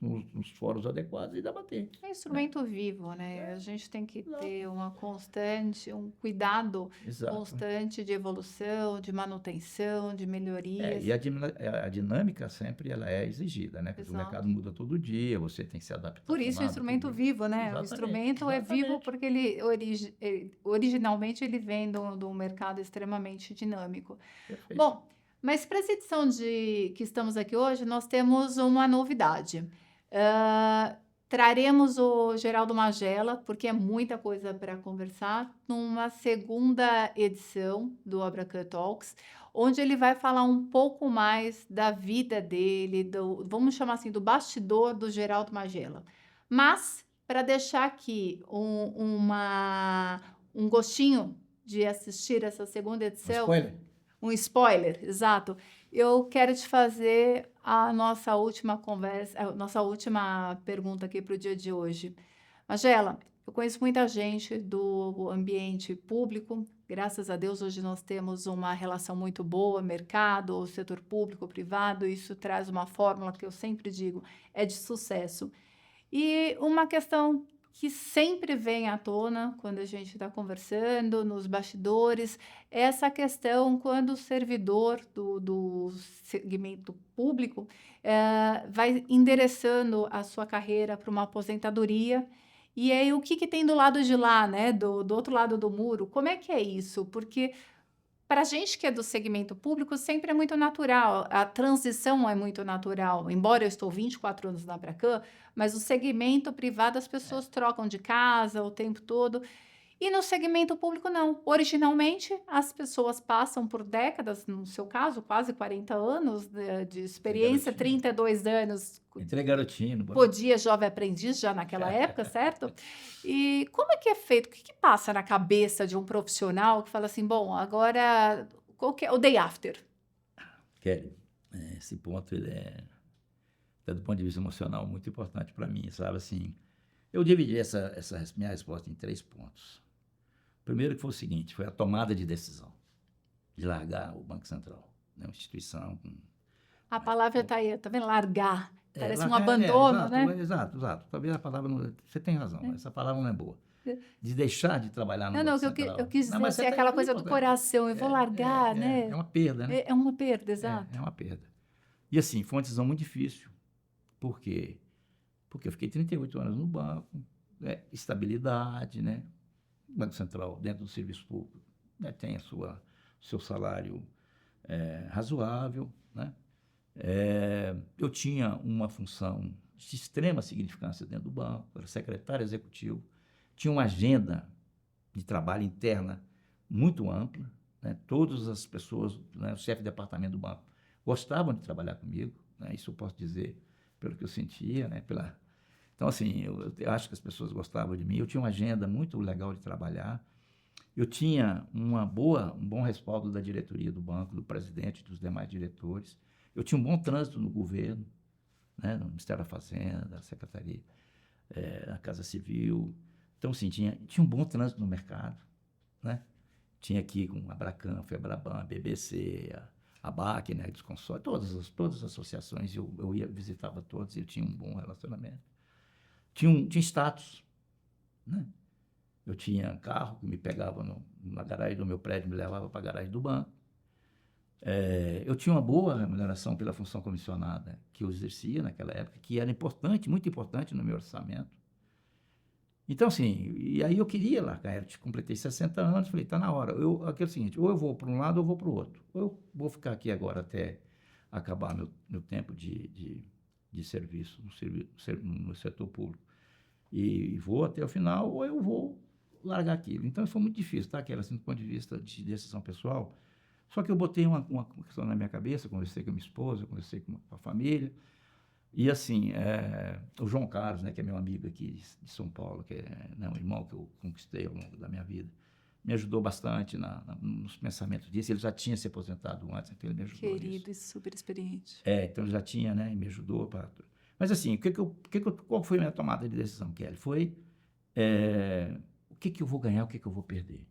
[SPEAKER 2] fóruns adequados e debater.
[SPEAKER 1] É um
[SPEAKER 2] Né?
[SPEAKER 1] instrumento vivo, né? A gente tem que
[SPEAKER 2] Exato.
[SPEAKER 1] ter uma constante, um cuidado
[SPEAKER 2] Exato.
[SPEAKER 1] constante de evolução, de manutenção, de melhorias.
[SPEAKER 2] E a dinâmica sempre ela é exigida, né? Porque o
[SPEAKER 1] Exato.
[SPEAKER 2] mercado muda todo dia, você tem que se adaptar
[SPEAKER 1] Por isso o
[SPEAKER 2] a nada,
[SPEAKER 1] instrumento
[SPEAKER 2] tudo.
[SPEAKER 1] vivo, né? O
[SPEAKER 2] Exatamente,
[SPEAKER 1] instrumento é vivo
[SPEAKER 2] exatamente.
[SPEAKER 1] porque originalmente ele vem do mercado extremamente dinâmico.
[SPEAKER 2] Perfeito.
[SPEAKER 1] Bom, mas para essa edição que estamos aqui hoje, nós temos uma novidade. Traremos o Geraldo Magela, porque é muita coisa para conversar, numa segunda edição do Abracan Talks, onde ele vai falar um pouco mais da vida dele, vamos chamar assim, do bastidor do Geraldo Magela. Mas, para deixar aqui um gostinho de assistir essa segunda
[SPEAKER 2] Um
[SPEAKER 1] edição,
[SPEAKER 2] spoiler?
[SPEAKER 1] um spoiler, exato. Eu quero te fazer a nossa última conversa, a nossa última pergunta aqui para o dia de hoje. Magela, eu conheço muita gente do ambiente público. Graças a Deus, hoje nós temos uma relação muito boa, mercado, setor público, privado. Isso traz uma fórmula que eu sempre digo, é de sucesso. E uma questão que sempre vem à tona quando a gente está conversando nos bastidores, é essa questão quando o servidor do segmento público vai endereçando a sua carreira para uma aposentadoria E aí, o que que tem do lado de lá, né, do outro lado do muro? Como é que é isso? Porque para a gente que é do segmento público, sempre é muito natural, a transição é muito natural. Embora eu estou 24 anos na Abracan, mas o segmento privado as pessoas trocam de casa o tempo todo. E no segmento público, não. Originalmente, as pessoas passam por décadas, no seu caso, quase 40 anos de
[SPEAKER 2] Entrei
[SPEAKER 1] experiência,
[SPEAKER 2] garotinho.
[SPEAKER 1] 32 anos,
[SPEAKER 2] Entrei garotinho no banco.
[SPEAKER 1] podia jovem aprendiz já naquela época, certo? E como é que é feito? O que que passa na cabeça de um profissional que fala assim, bom, agora qual que é o day after?
[SPEAKER 2] Kelly, esse ponto ele até do ponto de vista emocional, muito importante para mim, sabe? Assim, eu dividi essa minha resposta em 3 pontos. Primeiro que foi o seguinte, foi a tomada de decisão de largar o Banco Central, né? Uma instituição com...
[SPEAKER 1] A palavra está aí, tá vendo? Largar. Parece um
[SPEAKER 2] É,
[SPEAKER 1] abandono,
[SPEAKER 2] exato,
[SPEAKER 1] né?
[SPEAKER 2] exato. Talvez a palavra não... Você tem razão, essa palavra não é boa. De deixar de trabalhar no
[SPEAKER 1] Não,
[SPEAKER 2] Banco
[SPEAKER 1] não, eu
[SPEAKER 2] Central.
[SPEAKER 1] quis
[SPEAKER 2] Não,
[SPEAKER 1] dizer
[SPEAKER 2] mas
[SPEAKER 1] assim,
[SPEAKER 2] você tem
[SPEAKER 1] aquela
[SPEAKER 2] muito
[SPEAKER 1] coisa do
[SPEAKER 2] importante.
[SPEAKER 1] coração, eu vou largar, né?
[SPEAKER 2] É uma perda, né?
[SPEAKER 1] É uma perda,
[SPEAKER 2] É
[SPEAKER 1] exato.
[SPEAKER 2] uma perda. E assim, foi uma decisão muito difícil. Por quê? Porque eu fiquei 38 anos no banco, né? Estabilidade, né? O Banco Central, dentro do serviço público, né? Tem seu salário razoável, né? Eu tinha uma função de extrema significância dentro do banco, era secretário executivo, tinha uma agenda de trabalho interna muito ampla, né? Todas as pessoas, né? O chefe de departamento do banco gostavam de trabalhar comigo, né? Isso eu posso dizer pelo que eu sentia, né? Então, assim, eu acho que as pessoas gostavam de mim, eu tinha uma agenda muito legal de trabalhar, eu tinha um bom respaldo da diretoria do banco, do presidente, dos demais diretores. Eu tinha um bom trânsito no governo, né, no Ministério da Fazenda, da Secretaria, da Casa Civil. Então, assim, tinha um bom trânsito no mercado, né? Tinha aqui com a Abracan, Febraban, a BBC, a BAC, né, dos consórcios, todas as associações, eu ia, visitava todas, eu tinha um bom relacionamento. Tinha status, né? Eu tinha carro que me pegava na garagem do meu prédio, me levava para a garagem do banco. Eu tinha uma boa remuneração pela função comissionada que eu exercia naquela época, que era importante, muito importante no meu orçamento. Então, assim, e aí eu queria largar, eu completei 60 anos, falei, está na hora. Aqui é o seguinte, ou eu vou para um lado ou eu vou para o outro. Ou eu vou ficar aqui agora até acabar meu tempo de serviço no setor público e vou até o final, ou eu vou largar aquilo. Então, foi muito difícil, tá, Kelly, assim, do ponto de vista de decisão pessoal. Só que eu botei uma questão na minha cabeça, conversei com a minha esposa, conversei com a família, e assim, o João Carlos, né, que é meu amigo aqui de São Paulo, que é, né, um irmão que eu conquistei ao longo da minha vida, me ajudou bastante nos pensamentos disso. Ele já tinha se aposentado antes, então ele me ajudou
[SPEAKER 1] Querido
[SPEAKER 2] nisso.
[SPEAKER 1] e super experiente.
[SPEAKER 2] Então ele já tinha, né, e me ajudou. Mas assim, qual foi a minha tomada de decisão, Kelly? Foi o que eu vou ganhar, o que eu vou perder.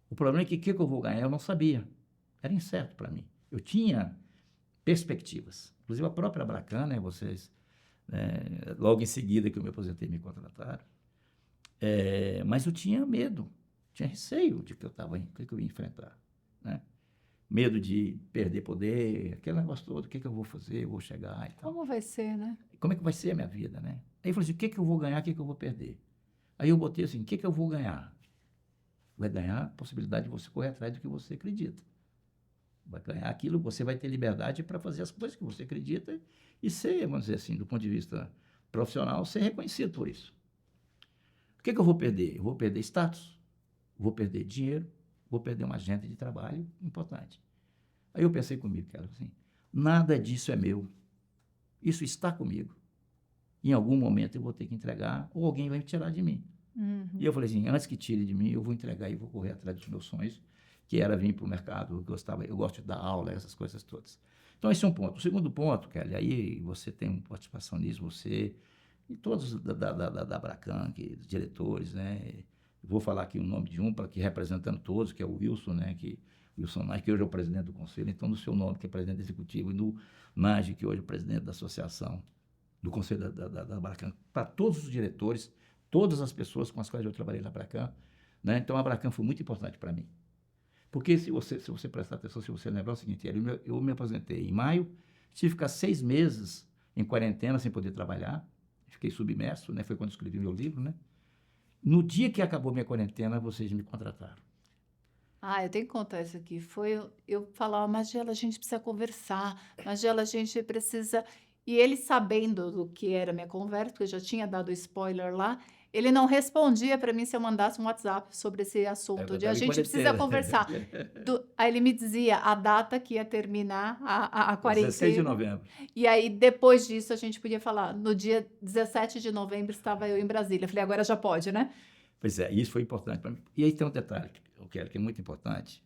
[SPEAKER 2] O problema é que o que eu vou ganhar eu não sabia. Era incerto para mim. Eu tinha perspectivas. Inclusive a própria Abracan, né, vocês, logo em seguida que eu me aposentei, me contrataram. Mas eu tinha medo, tinha receio de que eu ia enfrentar, né? Medo de perder poder, aquele negócio todo, o que eu vou fazer, eu vou chegar e tal.
[SPEAKER 1] Como vai ser, né?
[SPEAKER 2] Como é que vai ser a minha vida, né? Aí eu falei assim, o que eu vou ganhar, o que eu vou perder? Aí eu botei assim, o que eu vou ganhar? Vai ganhar a possibilidade de você correr atrás do que você acredita. Vai ganhar aquilo, você vai ter liberdade para fazer as coisas que você acredita e ser, vamos dizer assim, do ponto de vista profissional, ser reconhecido por isso. O que eu vou perder? Eu vou perder status, vou perder dinheiro, vou perder uma agenda de trabalho importante. Aí eu pensei comigo, cara, assim, nada disso é meu. Isso está comigo. Em algum momento eu vou ter que entregar ou alguém vai me tirar de mim.
[SPEAKER 1] Uhum.
[SPEAKER 2] E eu falei assim, antes que tire de mim, eu vou entregar e vou correr atrás dos meus sonhos, que era vir para o mercado, eu gosto de dar aula, essas coisas todas. Então, esse é um ponto. O segundo ponto, Kelly, aí você tem uma participação nisso, você e todos da Abracan, os diretores, né? Vou falar aqui o nome de um, para que representando todos, que é o Wilson, né? Wilson Nagy, que hoje é o presidente do conselho, então no seu nome, que é presidente executivo, e do Nagy, que hoje é o presidente da associação, do conselho da Abracan, para todos os diretores, todas as pessoas com as quais eu trabalhei na Abracan, né? Então a Abracan foi muito importante para mim. Porque se você prestar atenção, se você lembrar o seguinte, eu me aposentei em maio, tive que ficar 6 meses em quarentena sem poder trabalhar, fiquei submerso, né? Foi quando eu escrevi meu livro, né? No dia que acabou minha quarentena, vocês me contrataram.
[SPEAKER 1] Ah, eu tenho que contar isso aqui. Foi eu falar, Magela, a gente precisa conversar, Magela, a gente precisa. E ele, sabendo do que era minha conversa, porque eu já tinha dado spoiler lá, ele não respondia para mim se eu mandasse um WhatsApp sobre esse
[SPEAKER 2] Aí
[SPEAKER 1] assunto,
[SPEAKER 2] eu
[SPEAKER 1] de a
[SPEAKER 2] estava em
[SPEAKER 1] gente precisa
[SPEAKER 2] quarentena.
[SPEAKER 1] conversar. Aí ele me dizia a data que ia terminar a
[SPEAKER 2] 16 de
[SPEAKER 1] quarentena,
[SPEAKER 2] novembro.
[SPEAKER 1] e aí depois disso a gente podia falar. No dia 17 de novembro estava eu em Brasília. Eu falei, agora já pode, né?
[SPEAKER 2] Pois é, isso foi importante para mim. E aí tem um detalhe, eu quero, que é muito importante,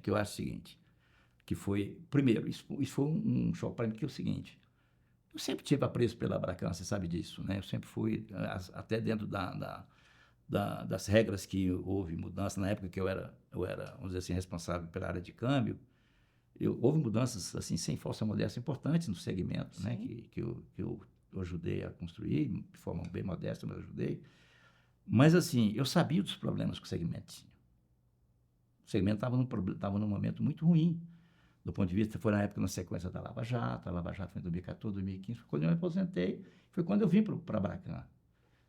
[SPEAKER 2] que eu acho o seguinte, que foi, primeiro, isso foi um choque para mim, que é o seguinte, eu sempre tive apreço pela Abracan, você sabe disso, né? Eu sempre fui, até dentro das regras que houve mudança, na época que eu era, vamos dizer assim, responsável pela área de câmbio, houve mudanças, assim, sem falsa modéstia, importantes no segmento, né?
[SPEAKER 1] Sim.
[SPEAKER 2] Que eu ajudei a construir, de forma bem modesta, mas eu ajudei. Mas, assim, eu sabia dos problemas que o segmento tinha. O segmento estava num momento muito ruim, do ponto de vista, foi na época, na sequência da Lava Jato, a Lava Jato foi em 2014, 2015, foi quando eu me aposentei, foi quando eu vim para a Abracan,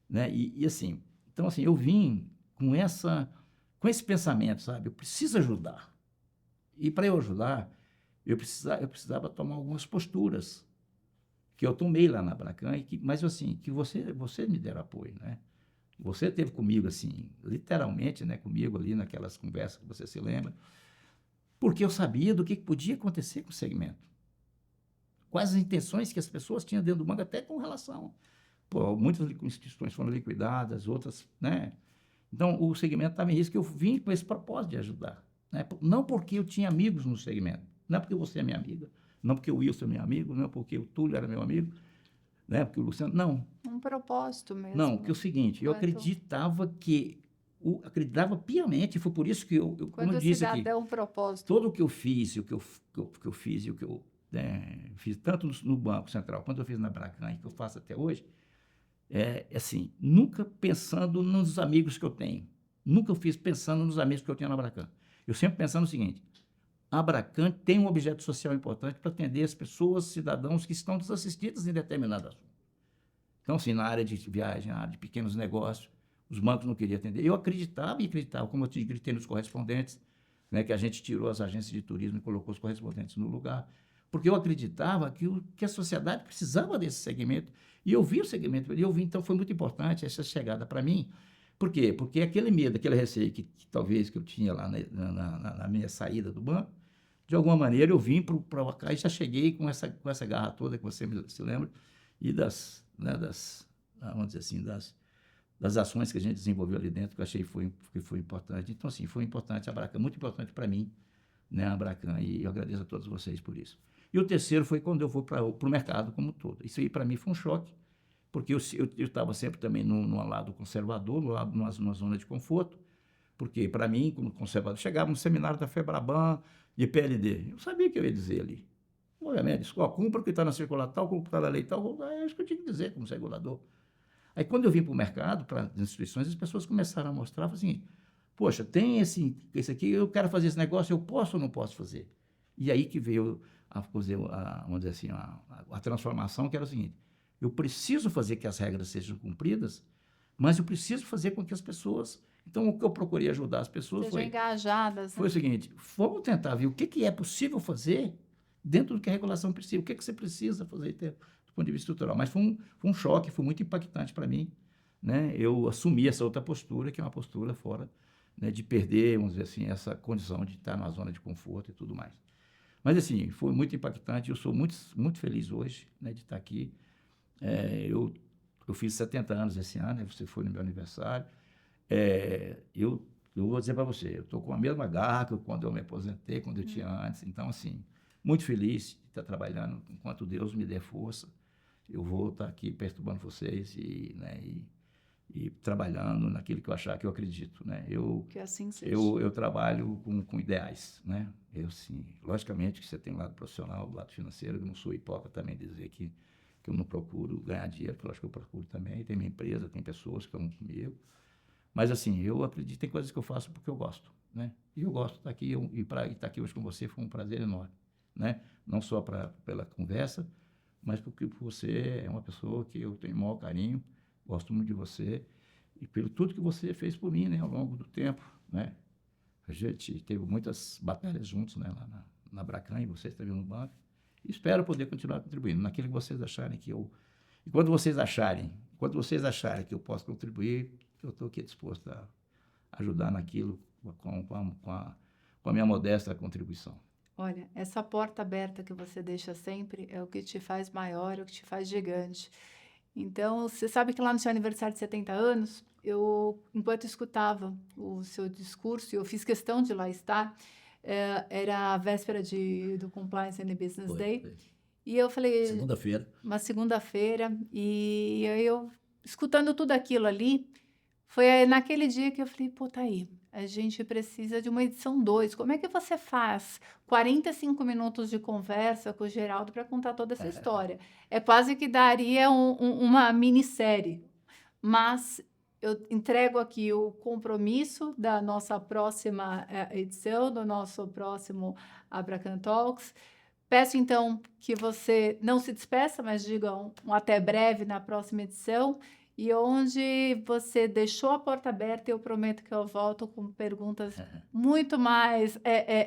[SPEAKER 2] né? E, assim, então, assim, eu vim com esse pensamento, sabe? Eu preciso ajudar. E para eu ajudar, eu precisava tomar algumas posturas que eu tomei lá na Abracan, mas, assim, que você me dera apoio, né? Você esteve comigo, assim, literalmente, né, comigo ali naquelas conversas que você se lembra, porque eu sabia do que podia acontecer com o segmento. Quais as intenções que as pessoas tinham dentro do banco, até com relação. Pô, muitas instituições foram liquidadas, outras, né? Então, o segmento estava em risco, eu vim com esse propósito de ajudar. Né? Não porque eu tinha amigos no segmento, não é porque você é minha amiga, não porque o Wilson é meu amigo, não é porque o Túlio era meu amigo, né? Porque o Luciano, não.
[SPEAKER 1] Um propósito
[SPEAKER 2] Não, que é o
[SPEAKER 1] mesmo.
[SPEAKER 2] seguinte, eu
[SPEAKER 1] Quanto,
[SPEAKER 2] acreditava piamente, e foi por isso que como eu
[SPEAKER 1] quando se
[SPEAKER 2] disse
[SPEAKER 1] dá
[SPEAKER 2] aqui,
[SPEAKER 1] até um propósito.
[SPEAKER 2] tudo o que eu fiz, o que eu fiz e o que eu fiz tanto no Banco Central quanto eu fiz na Bracan e que eu faço até hoje, assim, nunca pensando nos amigos que eu tenho. Nunca eu fiz pensando nos amigos que eu tinha na Bracan. Eu sempre pensando no seguinte, a Bracan tem um objeto social importante para atender as pessoas, cidadãos que estão desassistidos em determinado assunto. Então, assim, na área de viagem, na área de pequenos negócios, os bancos não queriam atender. Eu acreditava, como eu te gritei nos correspondentes, né, que a gente tirou as agências de turismo e colocou os correspondentes no lugar, porque eu acreditava que a sociedade precisava desse segmento, e eu vi o segmento, então foi muito importante essa chegada para mim. Por quê? Porque aquele medo, aquele receio que talvez que eu tinha lá na minha saída do banco, de alguma maneira eu vim para cá e já cheguei com essa garra toda que você se lembra, e vamos dizer assim, das ações que a gente desenvolveu ali dentro, que eu achei que foi importante. Então, assim, foi importante a Abracan, muito importante para mim, né, a Abracan, e eu agradeço a todos vocês por isso. E o terceiro foi quando eu vou para o mercado como um todo. Isso aí, para mim, foi um choque, porque eu estava sempre também num lado conservador, numa zona de conforto, porque, para mim, como conservador, chegava no seminário da FEBRABAN, de PLD, eu sabia o que eu ia dizer ali. Obviamente, cumpra o que está na circular tal, cumpra o que está na lei tal, é isso que eu tinha que dizer como regulador. Aí, quando eu vim para o mercado, para as instituições, as pessoas começaram a mostrar, assim, poxa, tem esse aqui, eu quero fazer esse negócio, eu posso ou não posso fazer? E aí que veio, vamos dizer assim, a transformação, que era o seguinte, eu preciso fazer que as regras sejam cumpridas, mas eu preciso fazer com que as pessoas... Então, o que eu procurei ajudar as pessoas
[SPEAKER 1] Sejam
[SPEAKER 2] foi
[SPEAKER 1] engajadas,
[SPEAKER 2] foi
[SPEAKER 1] né?
[SPEAKER 2] o seguinte, vamos tentar ver o que é possível fazer dentro do que a regulação precisa, o que você precisa fazer do ponto de vista estrutural. Mas foi um choque, foi muito impactante para mim, né? Eu assumi essa outra postura, que é uma postura fora, né, de perder, vamos dizer assim, essa condição de estar numa zona de conforto e tudo mais. Mas, assim, foi muito impactante, eu sou muito, muito feliz hoje, né, de estar aqui. Eu fiz 70 anos esse ano, né, você foi no meu aniversário. Eu vou dizer para você, eu estou com a mesma garra que quando eu me aposentei, quando eu tinha antes. Então, assim, muito feliz de estar trabalhando. Enquanto Deus me der força, eu vou estar aqui perturbando vocês e trabalhando naquilo que eu achar que eu acredito, né?
[SPEAKER 1] Que assim seja.
[SPEAKER 2] Eu trabalho com ideais, né? Eu, sim, logicamente que você tem um lado profissional, um lado financeiro, eu não sou hipócrita também dizer que eu não procuro ganhar dinheiro, porque eu acho que eu procuro também. Tem minha empresa, tem pessoas que estão comigo. Mas, assim, eu acredito, tem coisas que eu faço porque eu gosto, né? E eu gosto de estar aqui, e para estar aqui hoje com você foi um prazer enorme, né? Não só pela conversa, mas porque você é uma pessoa que eu tenho o maior carinho, gosto muito de você, e pelo tudo que você fez por mim, né, ao longo do tempo, né? A gente teve muitas batalhas juntos, né, lá na Abracan, e vocês também no banco. E espero poder continuar contribuindo naquilo que vocês acharem que eu... E quando vocês acharem que eu posso contribuir, eu estou aqui disposto a ajudar naquilo com a minha modesta contribuição.
[SPEAKER 1] Olha, essa porta aberta que você deixa sempre é o que te faz maior, é o que te faz gigante. Então, você sabe que lá no seu aniversário de 70 anos, enquanto escutava o seu discurso, e eu fiz questão de lá estar, era a véspera do Compliance and Business Day,
[SPEAKER 2] Foi.
[SPEAKER 1] e eu falei,
[SPEAKER 2] Segunda-feira.
[SPEAKER 1] uma segunda-feira, e aí eu, escutando tudo aquilo ali, foi naquele dia que eu falei, pô, tá aí, a gente precisa de uma edição 2. Como é que você faz 45 minutos de conversa com o Geraldo para contar toda essa história? É quase que daria uma minissérie, mas eu entrego aqui o compromisso da nossa próxima edição, do nosso próximo Abracan Talks. Peço, então, que você não se despeça, mas diga um até breve na próxima edição. E onde você deixou a porta aberta, eu prometo que eu volto com perguntas muito mais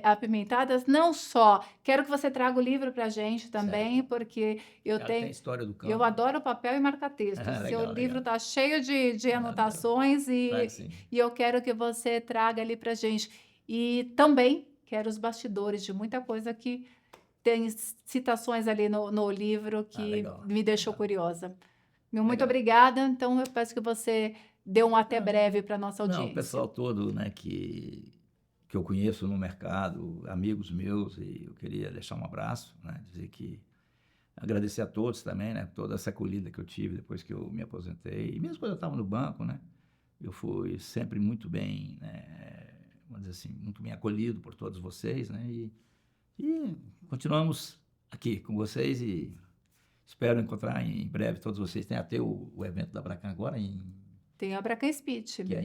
[SPEAKER 1] apimentadas. Não só, quero que você traga o livro para a gente também, porque eu
[SPEAKER 2] Tem a
[SPEAKER 1] tenho...
[SPEAKER 2] história do campo.
[SPEAKER 1] Eu adoro papel e marca-texto. Seu livro está cheio de anotações e eu quero que você traga ali para a gente. E também quero os bastidores de muita coisa que tem citações ali no livro que me deixou curiosa. Muito obrigada. Então, eu peço que você dê um até breve para a nossa audiência.
[SPEAKER 2] Não, o pessoal todo, né, que eu conheço no mercado, amigos meus, e eu queria deixar um abraço, né, dizer que agradecer a todos também, né, toda essa acolhida que eu tive depois que eu me aposentei. E mesmo quando eu estava no banco, né, eu fui sempre muito bem, né, vamos dizer assim, muito bem acolhido por todos vocês, né, e continuamos aqui com vocês e espero encontrar em breve todos vocês. Tem até o evento da Abracan agora
[SPEAKER 1] Tem o Abracan Speech.
[SPEAKER 2] que é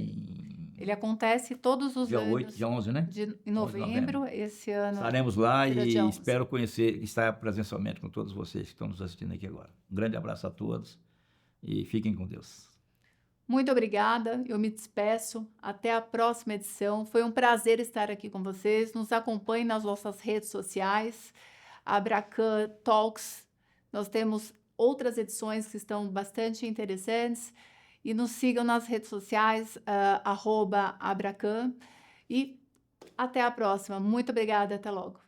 [SPEAKER 1] Ele acontece todos os
[SPEAKER 2] dia
[SPEAKER 1] anos.
[SPEAKER 2] 8, dia 11, né?
[SPEAKER 1] Em novembro, esse ano.
[SPEAKER 2] Estaremos lá e espero estar presencialmente com todos vocês que estão nos assistindo aqui agora. Um grande abraço a todos e fiquem com Deus.
[SPEAKER 1] Muito obrigada, eu me despeço. Até a próxima edição. Foi um prazer estar aqui com vocês. Nos acompanhem nas nossas redes sociais, Abracan Talks. Nós temos outras edições que estão bastante interessantes. E nos sigam nas redes sociais, @Abracan. E até a próxima. Muito obrigada, até logo.